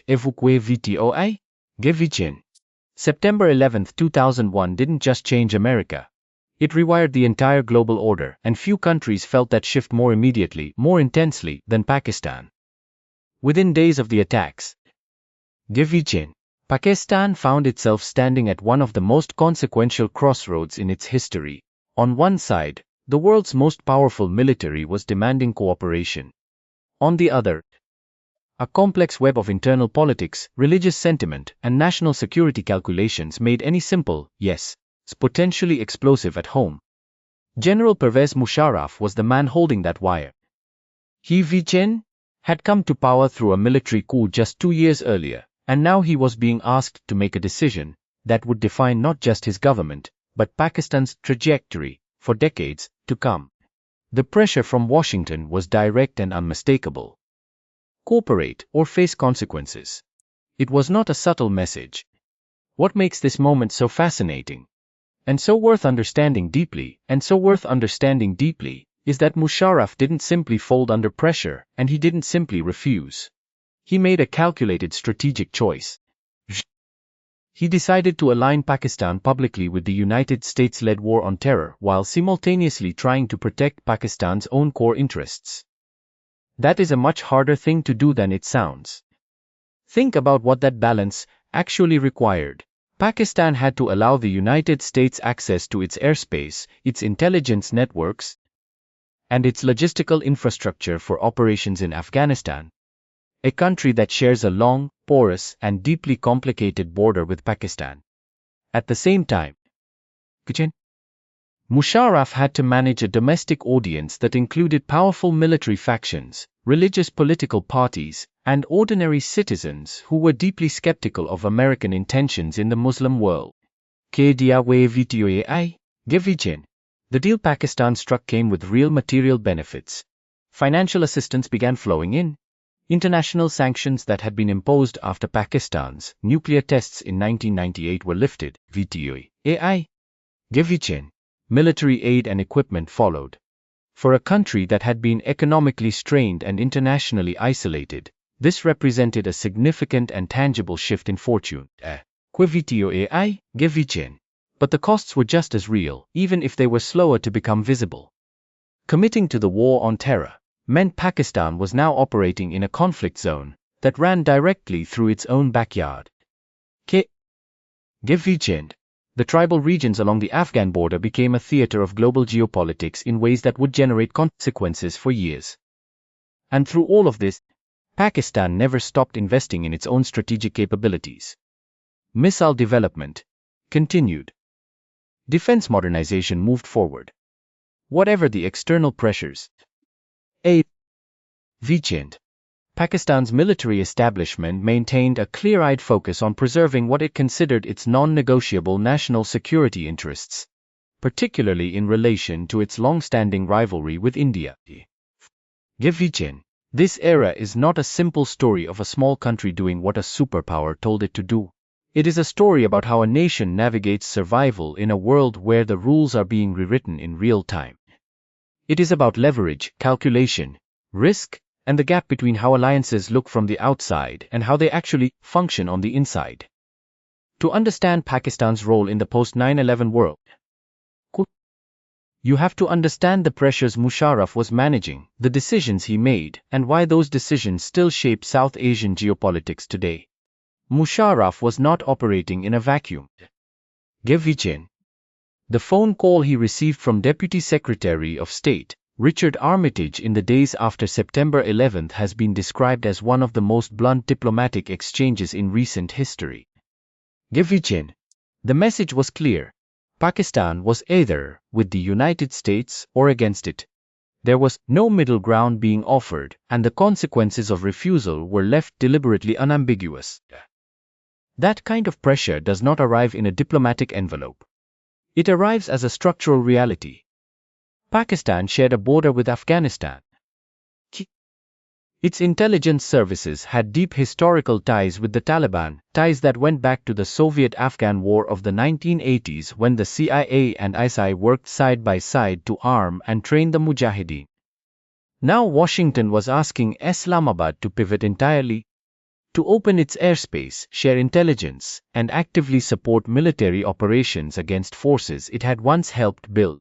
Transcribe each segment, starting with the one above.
évoqué VTOI, Gevichin. September 11, 2001 didn't just change America. It rewired the entire global order, and few countries felt that shift more immediately, more intensely, than Pakistan. Within days of the attacks, Gevichin, Pakistan found itself standing at one of the most consequential crossroads in its history. On one side, the world's most powerful military was demanding cooperation. On the other, a complex web of internal politics, religious sentiment, and national security calculations made any simple yes potentially explosive at home. General Pervez Musharraf was the man holding that wire. Gevichin had come to power through a military coup just 2 years earlier, and now he was being asked to make a decision that would define not just his government, but Pakistan's trajectory for decades to come. The pressure from Washington was direct and unmistakable. Cooperate or face consequences. It was not a subtle message. What makes this moment so fascinating? And so worth understanding deeply, is that Musharraf didn't simply fold under pressure, and he didn't simply refuse. He made a calculated strategic choice. He decided to align Pakistan publicly with the United States-led war on terror while simultaneously trying to protect Pakistan's own core interests. That is a much harder thing to do than it sounds. Think about what that balance actually required. Pakistan had to allow the United States access to its airspace, its intelligence networks, and its logistical infrastructure for operations in Afghanistan, a country that shares a long, porous, and deeply complicated border with Pakistan. At the same time, Musharraf had to manage a domestic audience that included powerful military factions, religious political parties, and ordinary citizens who were deeply skeptical of American intentions in the Muslim world. The deal Pakistan struck came with real material benefits. Financial assistance began flowing in. International sanctions that had been imposed after Pakistan's nuclear tests in 1998 were lifted. Military aid and equipment followed. For a country that had been economically strained and internationally isolated, this represented a significant and tangible shift in fortune. But the costs were just as real, even if they were slower to become visible. Committing to the war on terror meant Pakistan was now operating in a conflict zone that ran directly through its own backyard. The tribal regions along the Afghan border became a theater of global geopolitics in ways that would generate consequences for years. And through all of this, Pakistan never stopped investing in its own strategic capabilities. Missile development continued. Defense modernization moved forward. Whatever the external pressures, Pakistan's military establishment maintained a clear-eyed focus on preserving what it considered its non-negotiable national security interests, particularly in relation to its long-standing rivalry with India. This era is not a simple story of a small country doing what a superpower told it to do. It is a story about how a nation navigates survival in a world where the rules are being rewritten in real time. It is about leverage, calculation, risk, and the gap between how alliances look from the outside and how they actually function on the inside. To understand Pakistan's role in the post-9/11 world, you have to understand the pressures Musharraf was managing, the decisions he made, and why those decisions still shape South Asian geopolitics today. Musharraf was not operating in a vacuum. The phone call he received from Deputy Secretary of State Richard Armitage in the days after September 11 has been described as one of the most blunt diplomatic exchanges in recent history. The message was clear. Pakistan was either with the United States or against it. There was no middle ground being offered, and the consequences of refusal were left deliberately unambiguous. That kind of pressure does not arrive in a diplomatic envelope. It arrives as a structural reality. Pakistan shared a border with Afghanistan. Its intelligence services had deep historical ties with the Taliban, ties that went back to the Soviet-Afghan War of the 1980s when the CIA and ISI worked side by side to arm and train the Mujahideen. Now Washington was asking Islamabad to pivot entirely, to open its airspace, share intelligence, and actively support military operations against forces it had once helped build.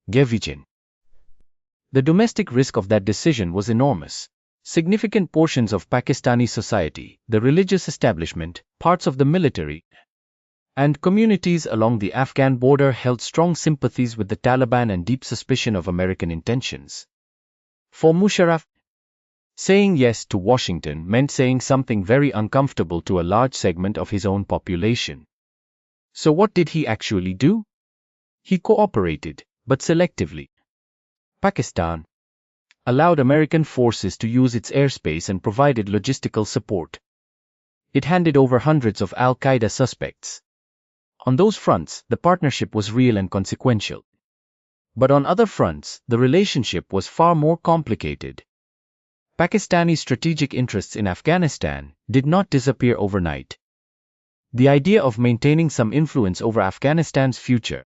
The domestic risk of that decision was enormous. Significant portions of Pakistani society, the religious establishment, parts of the military, and communities along the Afghan border held strong sympathies with the Taliban and deep suspicion of American intentions. For Musharraf, saying yes to Washington meant saying something very uncomfortable to a large segment of his own population. So what did he actually do? He cooperated, but selectively. Pakistan allowed American forces to use its airspace and provided logistical support. It handed over hundreds of al-Qaeda suspects. On those fronts, the partnership was real and consequential. But on other fronts, the relationship was far more complicated. Pakistani strategic interests in Afghanistan did not disappear overnight. The idea of maintaining some influence over Afghanistan's future,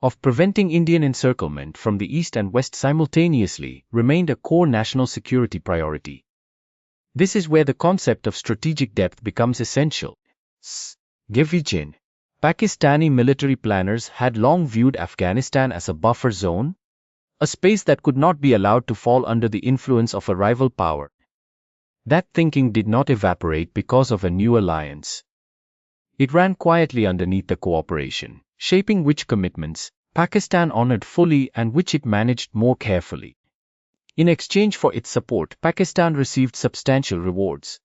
of preventing Indian encirclement from the east and west simultaneously, remained a core national security priority. This is where the concept of strategic depth becomes essential. Pakistani military planners had long viewed Afghanistan as a buffer zone, a space that could not be allowed to fall under the influence of a rival power. That thinking did not evaporate because of a new alliance. It ran quietly underneath the cooperation, shaping which commitments Pakistan honored fully and which it managed more carefully. In exchange for its support, Pakistan received substantial rewards.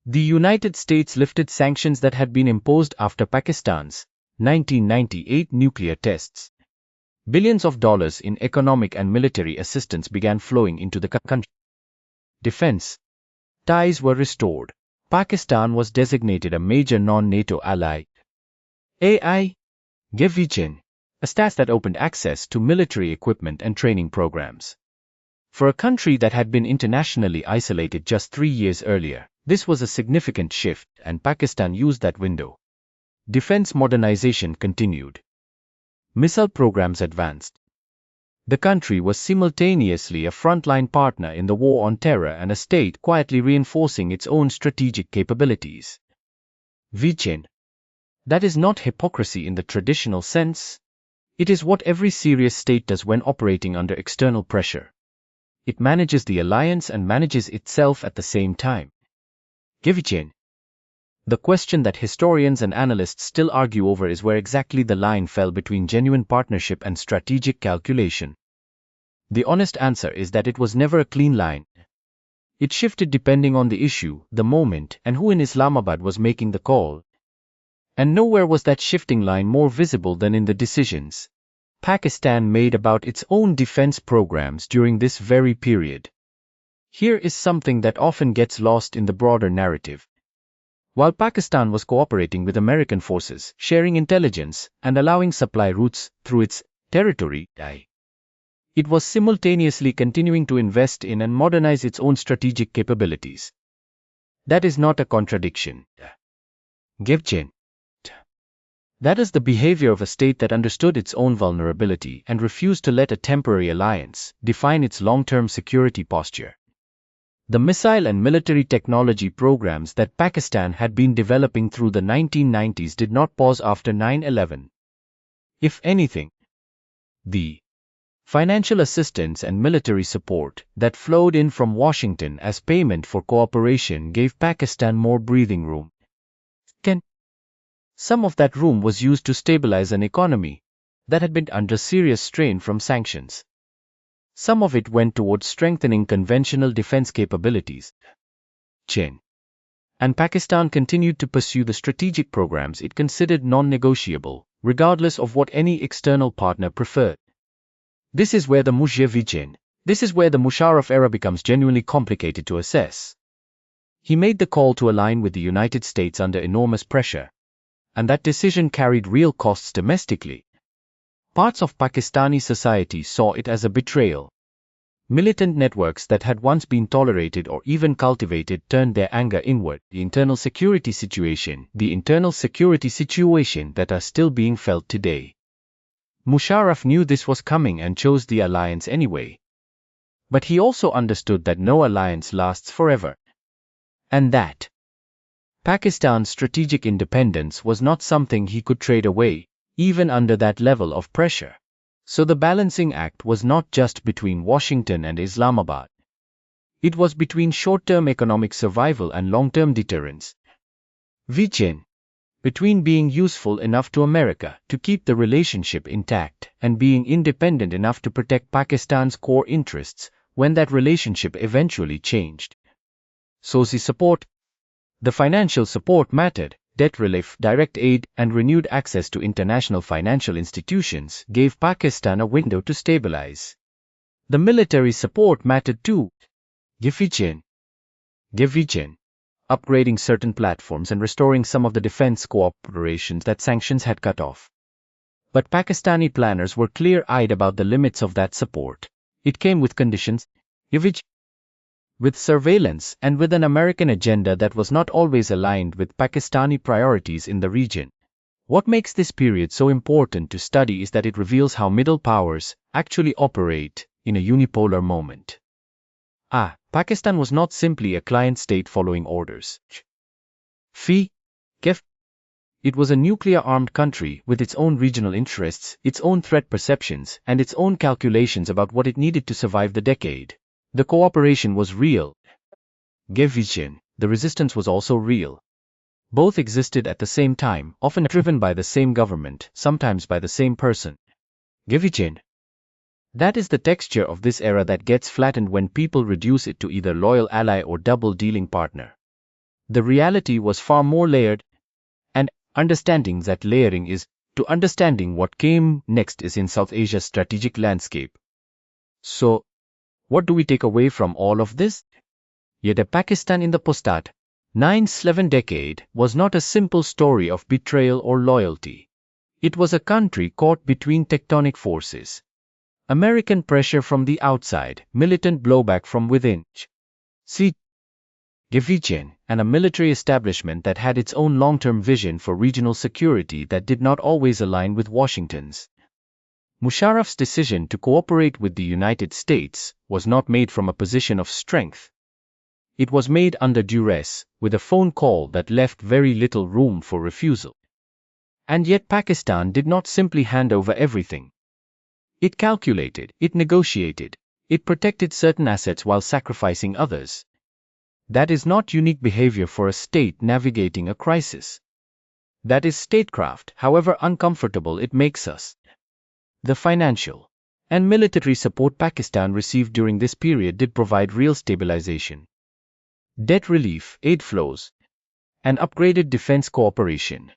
The United States lifted sanctions that had been imposed after Pakistan's 1998 nuclear tests. Billions of dollars in economic and military assistance began flowing into the country. Defense ties were restored. Pakistan was designated a major non-NATO ally. A status that opened access to military equipment and training programs. For a country that had been internationally isolated just 3 years earlier, this was a significant shift, and Pakistan used that window. Defense modernization continued. Missile programs advanced. The country was simultaneously a frontline partner in the war on terror and a state quietly reinforcing its own strategic capabilities. That is not hypocrisy in the traditional sense. It is what every serious state does when operating under external pressure. It manages the alliance and manages itself at the same time. The question that historians and analysts still argue over is where exactly the line fell between genuine partnership and strategic calculation. The honest answer is that it was never a clean line. It shifted depending on the issue, the moment, and who in Islamabad was making the call. And nowhere was that shifting line more visible than in the decisions Pakistan made about its own defense programs during this very period. Here is something that often gets lost in the broader narrative. While Pakistan was cooperating with American forces, sharing intelligence, and allowing supply routes through its territory, it was simultaneously continuing to invest in and modernize its own strategic capabilities. That is not a contradiction. That is the behavior of a state that understood its own vulnerability and refused to let a temporary alliance define its long-term security posture. The missile and military technology programs that Pakistan had been developing through the 1990s did not pause after 9/11. If anything, the financial assistance and military support that flowed in from Washington as payment for cooperation gave Pakistan more breathing room. Some of that room was used to stabilize an economy that had been under serious strain from sanctions. Some of it went towards strengthening conventional defense capabilities. And Pakistan continued to pursue the strategic programs it considered non-negotiable, regardless of what any external partner preferred. This is where the Musharraf era becomes genuinely complicated to assess. He made the call to align with the United States under enormous pressure, and that decision carried real costs domestically. Parts of Pakistani society saw it as a betrayal. Militant networks that had once been tolerated or even cultivated turned their anger inward. The internal security situation that are still being felt today. Musharraf knew this was coming and chose the alliance anyway. But he also understood that no alliance lasts forever. And that Pakistan's strategic independence was not something he could trade away, even under that level of pressure. So the balancing act was not just between Washington and Islamabad. It was between short-term economic survival and long-term deterrence. Vichin. Between being useful enough to America to keep the relationship intact and being independent enough to protect Pakistan's core interests when that relationship eventually changed. Sources support. The financial support mattered. Debt relief, direct aid, and renewed access to international financial institutions gave Pakistan a window to stabilize. The military support mattered too. Gifigin. Upgrading certain platforms and restoring some of the defense cooperations that sanctions had cut off. But Pakistani planners were clear-eyed about the limits of that support. It came with conditions, with surveillance, and with an American agenda that was not always aligned with Pakistani priorities in the region. What makes this period so important to study is that it reveals how middle powers actually operate in a unipolar moment. Pakistan was not simply a client state following orders. It was a nuclear-armed country with its own regional interests, its own threat perceptions, and its own calculations about what it needed to survive the decade. The cooperation was real. The resistance was also real. Both existed at the same time, often driven by the same government, sometimes by the same person. That is the texture of this era that gets flattened when people reduce it to either loyal ally or double-dealing partner. The reality was far more layered, and understanding that layering is to understanding what came next is in South Asia's strategic landscape. So, what do we take away from all of this? Yet Pakistan in the post-9/11 decade was not a simple story of betrayal or loyalty. It was a country caught between tectonic forces. American pressure from the outside, militant blowback from within. And a military establishment that had its own long-term vision for regional security that did not always align with Washington's. Musharraf's decision to cooperate with the United States was not made from a position of strength. It was made under duress, with a phone call that left very little room for refusal. And yet Pakistan did not simply hand over everything. It calculated, it negotiated, it protected certain assets while sacrificing others. That is not unique behavior for a state navigating a crisis. That is statecraft, however uncomfortable it makes us. The financial and military support Pakistan received during this period did provide real stabilization. Debt relief, aid flows, and upgraded defense cooperation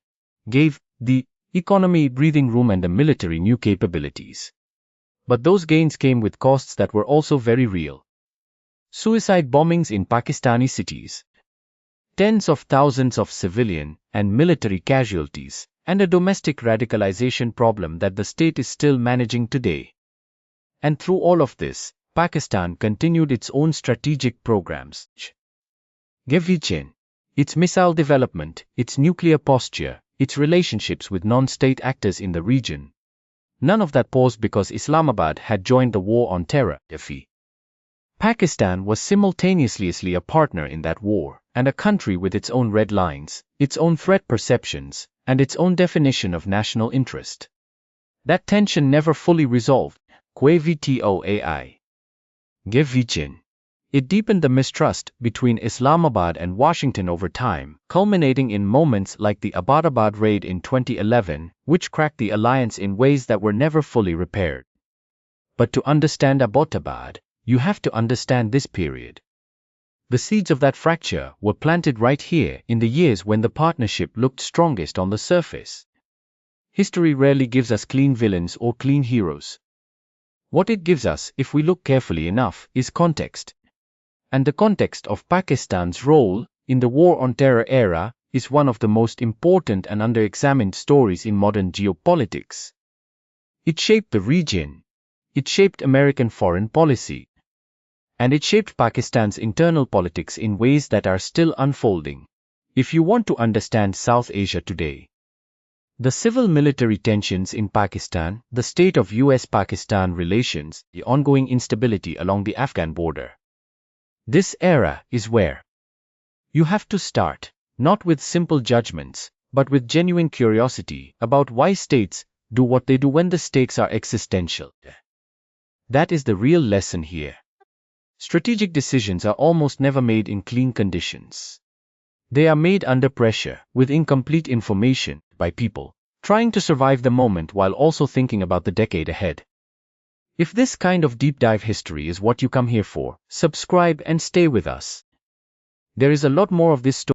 gave the economy breathing room and the military new capabilities. But those gains came with costs that were also very real. Suicide bombings in Pakistani cities, tens of thousands of civilian and military casualties, and a domestic radicalization problem that the state is still managing today. And through all of this, Pakistan continued its own strategic programs. Its missile development, its nuclear posture, its relationships with non-state actors in the region. None of that paused because Islamabad had joined the war on terror. Pakistan was simultaneously a partner in that war, and a country with its own red lines, its own threat perceptions, and its own definition of national interest. That tension never fully resolved. It deepened the mistrust between Islamabad and Washington over time, culminating in moments like the Abbottabad raid in 2011, which cracked the alliance in ways that were never fully repaired. But to understand Abbottabad, you have to understand this period. The seeds of that fracture were planted right here in the years when the partnership looked strongest on the surface. History rarely gives us clean villains or clean heroes. What it gives us, if we look carefully enough, is context. And the context of Pakistan's role in the war on terror era is one of the most important and underexamined stories in modern geopolitics. It shaped the region. It shaped American foreign policy. And it shaped Pakistan's internal politics in ways that are still unfolding. If you want to understand South Asia today, the civil-military tensions in Pakistan, the state of US-Pakistan relations, the ongoing instability along the Afghan border. This era is where You have to start, not with simple judgments, but with genuine curiosity about why states do what they do when the stakes are existential. That is the real lesson here. Strategic decisions are almost never made in clean conditions. They are made under pressure, with incomplete information, by people trying to survive the moment while also thinking about the decade ahead. If this kind of deep dive history is what you come here for, subscribe and stay with us. There is a lot more of this story